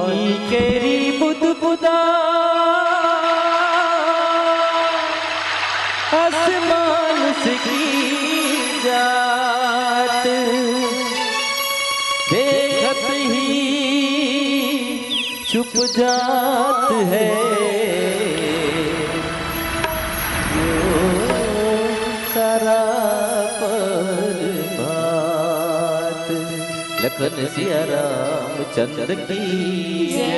पानी केरी बुद बुदा आसमान से की जात देखत ही छुप जात है सारा परभात। लखन सिया रामचंद्र की जय।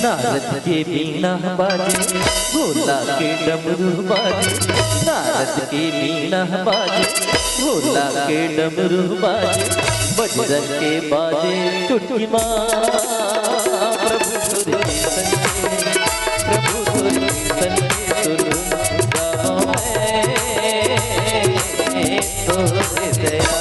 नारद के बीना बाजे भोला के डमरू बाजे। नारद के बीना बाजे भोला के डमरू बाजे। बजरंग के बाजे चुटकी माँ प्रभु सुर कीर्तन के प्रभु सुर कीर्तन के सुर गाओ मैं तो दया।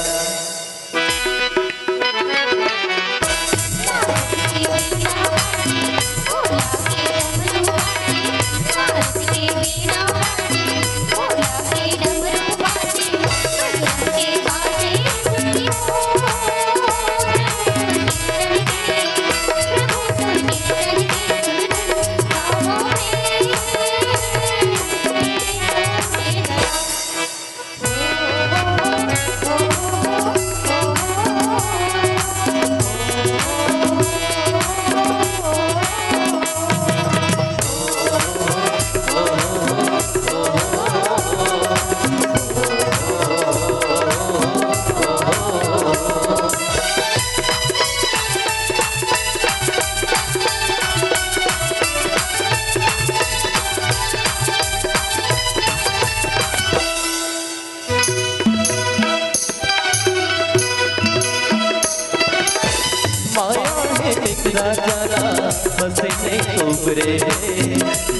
उबरे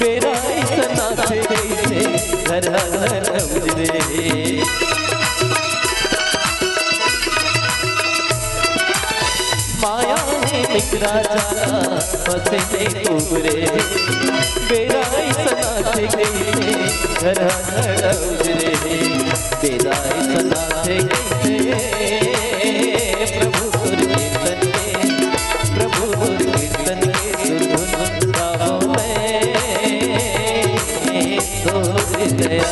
बेरा इतना थे कैसे घर घर उजरे। माया ने मित्रा जाला फसे ने उबरे बेरा इतना थे कैसे घर घर उजरे। बेरा इतना थे कैसे प्रभु सुर कीर्तन के प्रभु सुर कीर्तन के दया।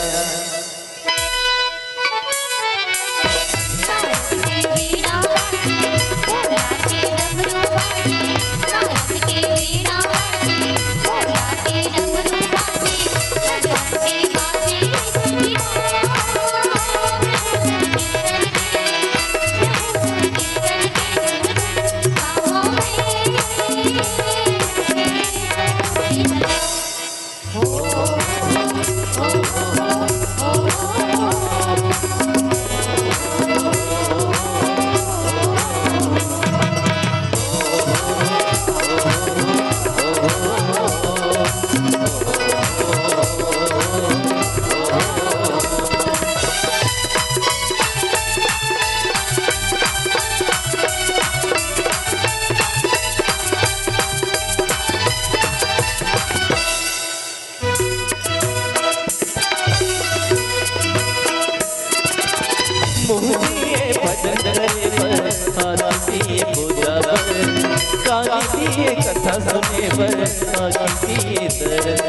कथा सुने पर आँखी की तरफ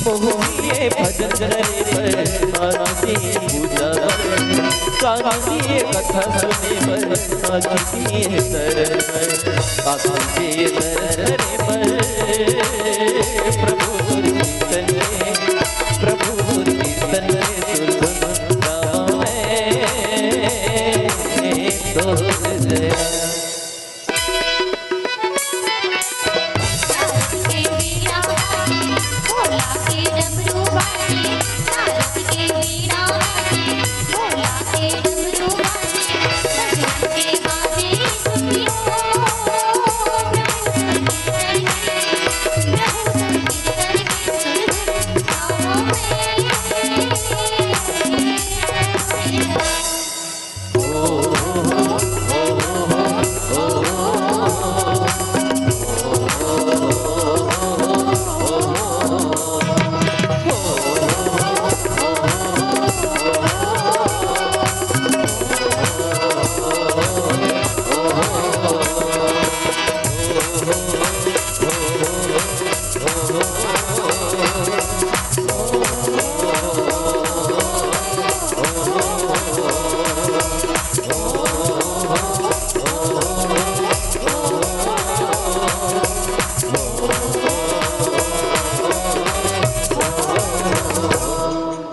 मोहिए भजन करे पर आँखी पूजा कांती कथा सुने पर आँखी की तरफ आँखी की तरफ पर प्रभु कीर्तन प्रभु कीर्तन सुन गाओ मैं दोस्त जया।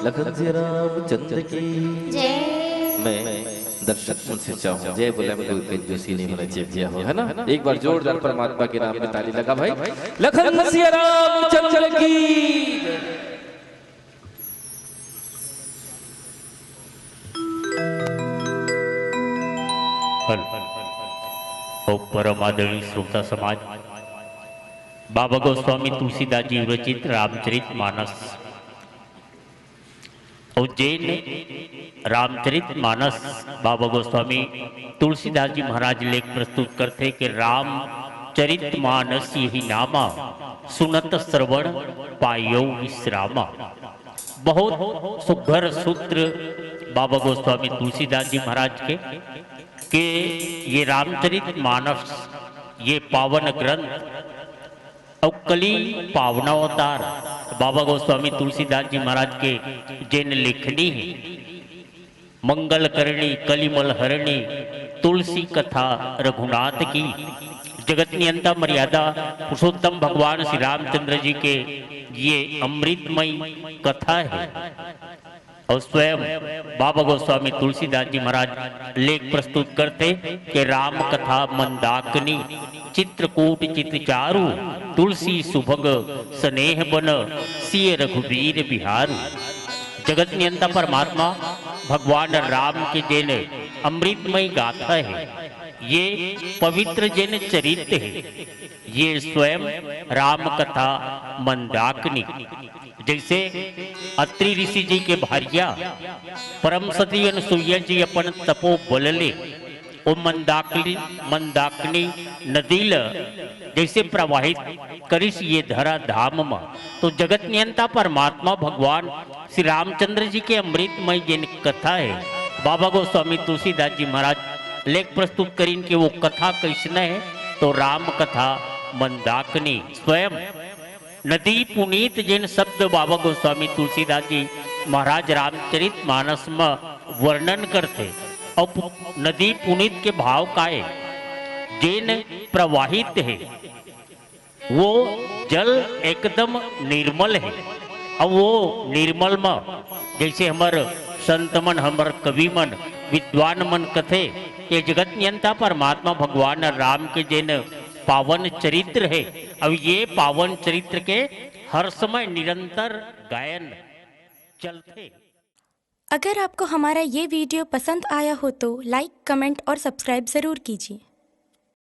लखन सिया रामचंद्र की जय। मैं दर्शक उनसे चाहूँ जय बोले मैं कोई जोशी नहीं होना चाहिए हो, है ना? एक बार जोरदार परमात्मा के नाम में ताली लगा भाई। लखन सिया रामचंद्र की। परम आदरणीय श्रोता समाज, बाबा गोस्वामी तुलसीदास जी विरचित रामचरित मानस और जैन रामचरित मानस बाबा गोस्वामी तुलसीदास जी महाराज लेख प्रस्तुत करते कि रामचरित मानस यही नामा सुनत श्रवण पायो विश्रामा। बहुत सुघर सूत्र बाबा गोस्वामी तुलसीदास जी महाराज के कि ये रामचरित मानस ये पावन ग्रंथ और कली पावनावतार बाबा गोस्वामी तुलसीदास जी महाराज के जैन लेखनी है। मंगल करणी कलिमल हरणी तुलसी कथा रघुनाथ की जगत नियंता मर्यादा पुरुषोत्तम भगवान श्री रामचंद्र जी के ये अमृतमय कथा है। और स्वयं बाबा गोस्वामी तुलसीदास जी महाराज लेख प्रस्तुत करते कि राम कथा मंदाकिनी चित्रकूट चित चारु तुलसी सुभग स्नेह बन सिय रघुवीर बिहारू। जगत नियंता परमात्मा भगवान राम के जैन अमृतमय गाथा है, ये पवित्र जैन चरित्र है। ये स्वयं राम कथा मंदाकिनी जैसे अत्रि ऋषि जी के भारिया परम सती अनुसुईया जी अपन तपो बलले ओ मंदाकिनी नदील जैसे प्रवाहित करिस ये धरा धाम में। तो जगत नियंता परमात्मा भगवान श्री रामचंद्र जी के अमृतमय जिन कथा है बाबा गोस्वामी तुलसीदास जी महाराज लेख प्रस्तुत करीन कि वो कथा कैसन है। तो राम कथा मंदाकिनी स्वयं नदी पुनीत जिन शब्द बाबा गोस्वामी तुलसीदास जी महाराज रामचरित मानस में वर्णन करते और नदी पुनीत के भाव काए जिन प्रवाहित है वो जल एकदम निर्मल है। और वो निर्मल में जैसे हमार संत मन हमार कवि मन विद्वान मन कथे कि जगत नियंता परमात्मा भगवान राम के जिन पावन चरित्र है। अब ये पावन चरित्र के हर समय निरंतर गायन चलते। अगर आपको हमारा ये वीडियो पसंद आया हो तो लाइक, कमेंट और सब्सक्राइब ज़रूर कीजिए।